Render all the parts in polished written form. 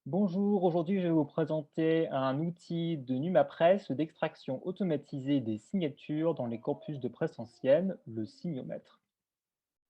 Bonjour, aujourd'hui je vais vous présenter un outil de NumaPress d'extraction automatisée des signatures dans les corpus de presse ancienne, le signomètre.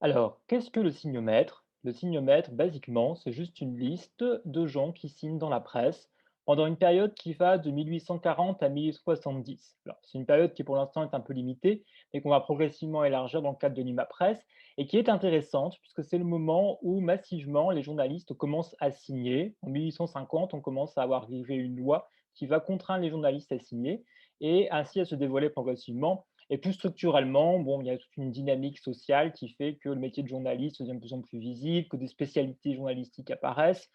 Alors, qu'est-ce que le signomètre? Le signomètre, basiquement, c'est juste une liste de gens qui signent dans la presse pendant une période qui va de 1840 à 1870. Alors, c'est une période qui pour l'instant est un peu limitée, mais qu'on va progressivement élargir dans le cadre de NumaPress et qui est intéressante puisque c'est le moment où massivement les journalistes commencent à signer. En 1850, on commence à avoir arrivé une loi qui va contraindre les journalistes à signer et ainsi à se dévoiler progressivement et plus structurellement, bon, il y a toute une dynamique sociale qui fait que le métier de journaliste devient de plus en plus visible, que des spécialités journalistiques apparaissent.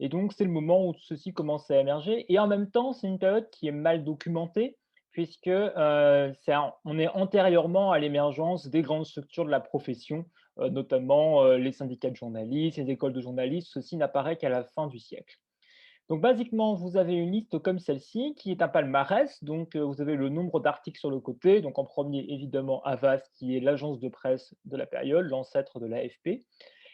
Et donc, c'est le moment où ceci commence à émerger. Et en même temps, c'est une période qui est mal documentée, puisque on est antérieurement à l'émergence des grandes structures de la profession, notamment les syndicats de journalistes, les écoles de journalistes. Ceci n'apparaît qu'à la fin du siècle. Donc, basiquement, vous avez une liste comme celle-ci qui est un palmarès. Donc, vous avez le nombre d'articles sur le côté. Donc, en premier, évidemment, Havas, qui est l'agence de presse de la période, l'ancêtre de l'AFP.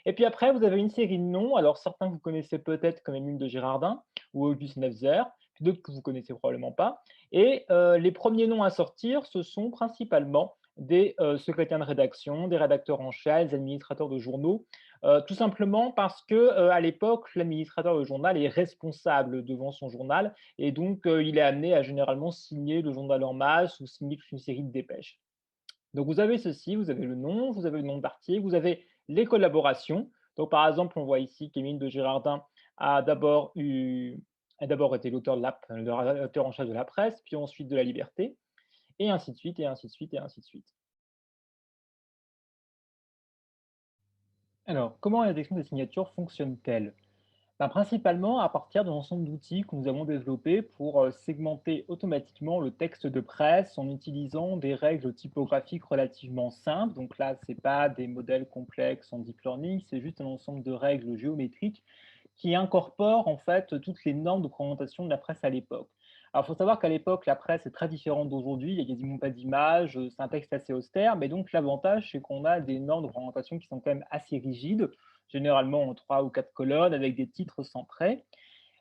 Et puis après, vous avez une série de noms. Alors, certains que vous connaissez peut-être comme Émile de Girardin ou Auguste Neufzer, puis d'autres que vous connaissez probablement pas. Et les premiers noms à sortir, ce sont principalement des secrétaires de rédaction, des rédacteurs en chef, des administrateurs de journaux, tout simplement parce que à l'époque, l'administrateur de journal est responsable devant son journal et donc il est amené à généralement signer le journal en masse ou signer toute une série de dépêches. Donc vous avez ceci, vous avez le nom, vous avez le nom de l'article, vous avez les collaborations. Donc par exemple, on voit ici qu'Émile de Girardin a d'abord été l'auteur le rédacteur en chef de la presse, puis ensuite de la Liberté, et ainsi de suite, et ainsi de suite, et ainsi de suite. Alors, comment la détection des signatures fonctionne-t-elle? Ben, principalement à partir d'un ensemble d'outils que nous avons développés pour segmenter automatiquement le texte de presse en utilisant des règles typographiques relativement simples. Donc là, ce n'est pas des modèles complexes en deep learning, c'est juste un ensemble de règles géométriques qui incorporent en fait toutes les normes de présentation de la presse à l'époque. Alors, il faut savoir qu'à l'époque, la presse est très différente d'aujourd'hui. Il n'y a quasiment pas d'images, c'est un texte assez austère. Mais donc, l'avantage, c'est qu'on a des normes de présentation qui sont quand même assez rigides, généralement en 3 ou 4 colonnes, avec des titres centrés.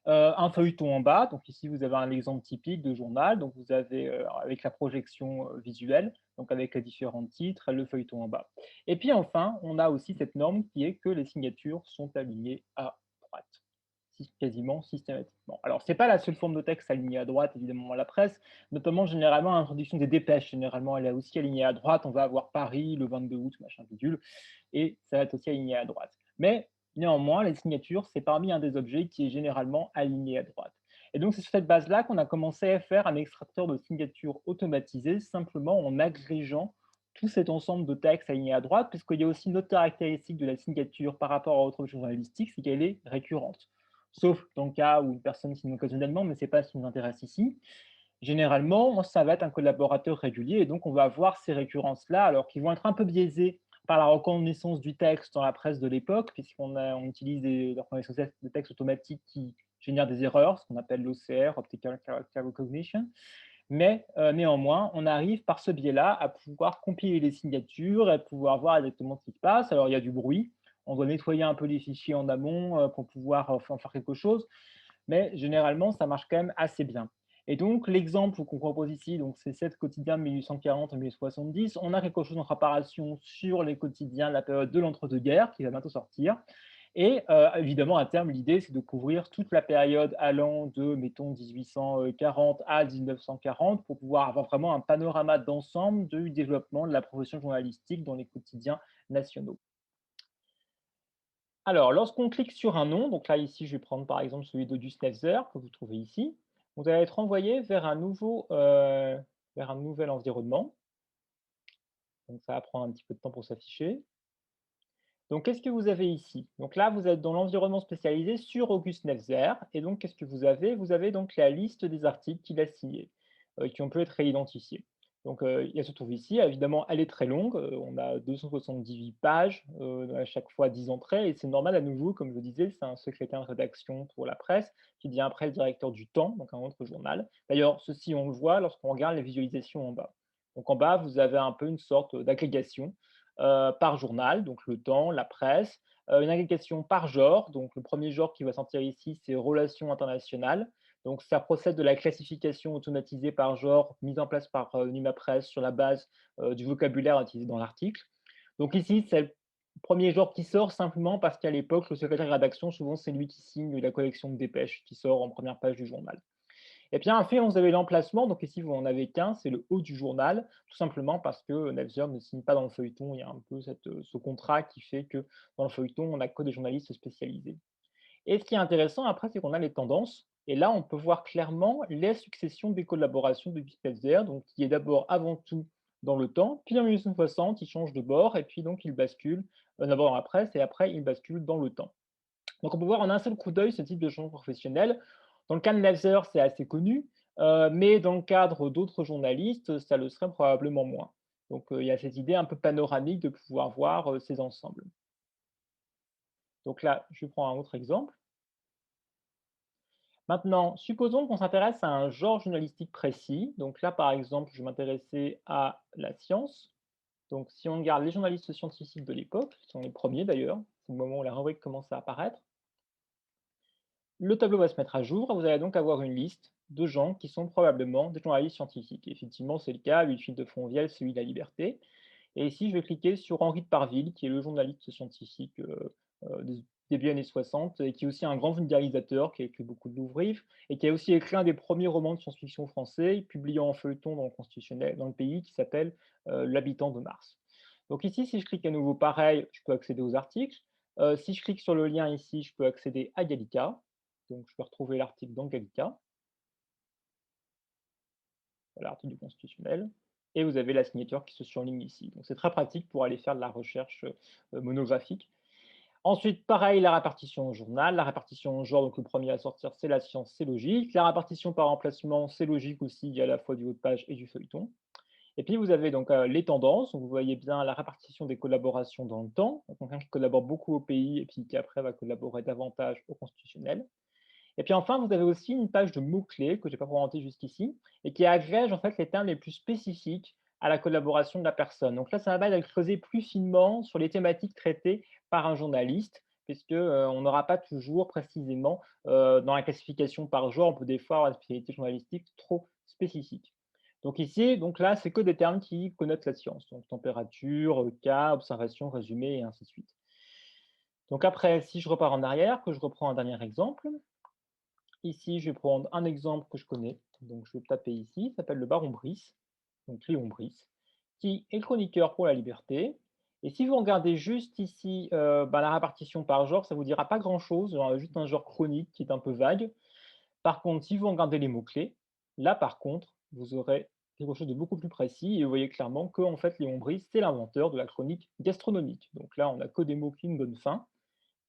Un feuilleton en bas. Donc, ici, vous avez un exemple typique de journal. Donc, vous avez avec la projection visuelle, donc avec les différents titres, le feuilleton en bas. Et puis, enfin, on a aussi cette norme qui est que les signatures sont alignées à droite quasiment systématiquement. Alors, ce n'est pas la seule forme de texte alignée à droite, évidemment, à la presse, notamment généralement à l'introduction des dépêches. Généralement, elle est aussi alignée à droite. On va avoir Paris le 22 août, machin bidule, et ça va être aussi aligné à droite. Mais néanmoins, les signatures, c'est parmi un des objets qui est généralement aligné à droite. Et donc, c'est sur cette base-là qu'on a commencé à faire un extracteur de signatures automatisé, simplement en agrégeant tout cet ensemble de textes alignés à droite, puisqu'il y a aussi une autre caractéristique de la signature par rapport à autre journalistique, c'est qu'elle est récurrente. Sauf dans le cas où une personne signe occasionnellement, mais ce n'est pas ce qui nous intéresse ici. Généralement, ça va être un collaborateur régulier et donc on va avoir ces récurrences-là, alors qui vont être un peu biaisées par la reconnaissance du texte dans la presse de l'époque, on utilise des reconnaissances de texte automatiques qui génèrent des erreurs, ce qu'on appelle l'OCR, Optical Character Recognition. Mais néanmoins, on arrive par ce biais-là à pouvoir compiler les signatures et pouvoir voir exactement ce qui se passe. Alors, il y a du bruit, on doit nettoyer un peu les fichiers en amont pour pouvoir en faire quelque chose, mais généralement, ça marche quand même assez bien. Et donc, l'exemple qu'on propose ici, donc c'est 7 quotidiens de 1840 à 1870. On a quelque chose en préparation sur les quotidiens de la période de l'entre-deux-guerres, qui va bientôt sortir. Et évidemment, à terme, l'idée, c'est de couvrir toute la période allant de, mettons, 1840 à 1940 pour pouvoir avoir vraiment un panorama d'ensemble du développement de la profession journalistique dans les quotidiens nationaux. Alors, lorsqu'on clique sur un nom, donc là, ici, je vais prendre par exemple celui d'Auguste Neufzer, que vous trouvez ici, vous allez être envoyé vers un nouvel environnement. Donc, ça va prendre un petit peu de temps pour s'afficher. Donc, qu'est-ce que vous avez ici? Donc là, vous êtes dans l'environnement spécialisé sur Auguste Neufzer. Et donc, qu'est-ce que vous avez? Vous avez donc la liste des articles qu'il a signés, qui ont pu être réidentifiés. Donc, il se trouve ici. Évidemment, elle est très longue. On a 278 pages, à chaque fois 10 entrées. Et c'est normal à nouveau, comme je vous disais, c'est un secrétaire de rédaction pour la presse qui devient après le directeur du Temps, donc un autre journal. D'ailleurs, ceci, on le voit lorsqu'on regarde les visualisations en bas. Donc, en bas, vous avez un peu une sorte d'agrégation par journal, donc Le Temps, la presse. une agrégation par genre. Donc le premier genre qui va sortir ici, c'est relations internationales. Donc ça procède de la classification automatisée par genre mise en place par, NumaPress sur la base, du vocabulaire utilisé dans l'article. Donc ici, c'est le 1er genre qui sort simplement parce qu'à l'époque, le secrétaire de rédaction, souvent, c'est lui qui signe la collection de dépêches qui sort en première page du journal. Et puis enfin, vous avez l'emplacement, donc ici vous en avez qu'un, c'est le haut du journal, tout simplement parce que Navzior ne signe pas dans le feuilleton. Il y a un peu ce contrat qui fait que dans le feuilleton, on n'a que des journalistes spécialisés. Et ce qui est intéressant après, c'est qu'on a les tendances. Et là, on peut voir clairement les successions des collaborations de Spitzer, donc qui est d'abord avant tout dans le temps, puis en 1960, il change de bord, et puis donc il bascule d'abord dans la presse, et après il bascule dans le temps. Donc on peut voir en un seul coup d'œil ce type de changement professionnel. Dans le cas de Navzer, c'est assez connu, mais dans le cadre d'autres journalistes, ça le serait probablement moins. Donc il y a cette idée un peu panoramique de pouvoir voir ces ensembles. Donc là, je prends un autre exemple. Maintenant, supposons qu'on s'intéresse à un genre journalistique précis. Donc là, par exemple, je vais m'intéresser à la science. Donc si on regarde les journalistes scientifiques de l'époque, qui sont les premiers d'ailleurs, c'est le moment où la rubrique commence à apparaître, le tableau va se mettre à jour. Vous allez donc avoir une liste de gens qui sont probablement des journalistes scientifiques. Et effectivement, c'est le cas, Louis de Fonvielle, celui de La Liberté. Et ici, je vais cliquer sur Henri de Parville, qui est le journaliste scientifique des début années 60, et qui est aussi un grand vulgarisateur, qui a écrit beaucoup de livres, et qui a aussi écrit un des premiers romans de science-fiction français, publié en feuilleton dans le Constitutionnel, dans le pays, qui s'appelle L'habitant de Mars. Donc ici, si je clique à nouveau pareil, je peux accéder aux articles. Si je clique sur le lien ici, je peux accéder à Gallica. Donc je peux retrouver l'article dans Gallica, l'article du Constitutionnel. Et vous avez la signature qui se surligne ici. Donc c'est très pratique pour aller faire de la recherche monographique. Ensuite, pareil, la répartition au journal. La répartition au genre, donc le premier à sortir, c'est la science, c'est logique. La répartition par emplacement, c'est logique aussi, il y a à la fois du haut de page et du feuilleton. Et puis vous avez donc les tendances, donc vous voyez bien la répartition des collaborations dans le temps, donc quelqu'un qui collabore beaucoup au pays et puis qui après va collaborer davantage au constitutionnel. Et puis enfin, vous avez aussi une page de mots-clés que je n'ai pas présenté jusqu'ici et qui agrège en fait les termes les plus spécifiques à la collaboration de la personne. Donc là, ça va d'aller creuser plus finement sur les thématiques traitées par un journaliste, puisque on n'aura pas toujours précisément dans la classification par genre, on peut des fois avoir une spécialité journalistique trop spécifique. Donc ici, donc là, c'est que des termes qui connotent la science, donc température, cas, observation, résumé, et ainsi de suite. Donc après, si je repars en arrière, que je reprends un dernier exemple, ici, je vais prendre un exemple que je connais. Donc, je vais taper ici, il s'appelle le baron Brice, donc Léon Brice, qui est chroniqueur pour la liberté. Et si vous regardez juste ici la répartition par genre, ça ne vous dira pas grand-chose, juste un genre chronique qui est un peu vague. Par contre, si vous regardez les mots-clés, là, par contre, vous aurez quelque chose de beaucoup plus précis et vous voyez clairement que en fait, Léon Brice, c'est l'inventeur de la chronique gastronomique. Donc là, on n'a que des mots qui nous donnent faim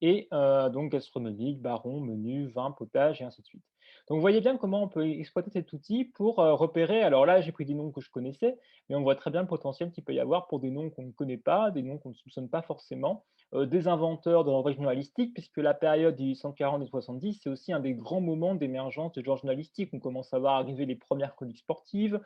et donc gastronomique, baron, menu, vin, potage et ainsi de suite. Donc vous voyez bien comment on peut exploiter cet outil pour repérer, alors là j'ai pris des noms que je connaissais, mais on voit très bien le potentiel qu'il peut y avoir pour des noms qu'on ne connaît pas, des noms qu'on ne soupçonne pas forcément, des inventeurs de l'envoi journalistique, puisque la période des 1840 et 70, c'est aussi un des grands moments d'émergence du genre journalistique. On commence à voir arriver les premières chroniques sportives,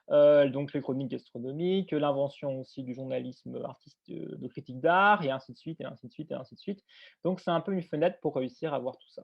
donc les chroniques gastronomiques, l'invention aussi du journalisme artiste, de critique d'art, et ainsi de suite, et ainsi de suite, et ainsi de suite. Donc c'est un peu une fenêtre pour réussir à voir tout ça.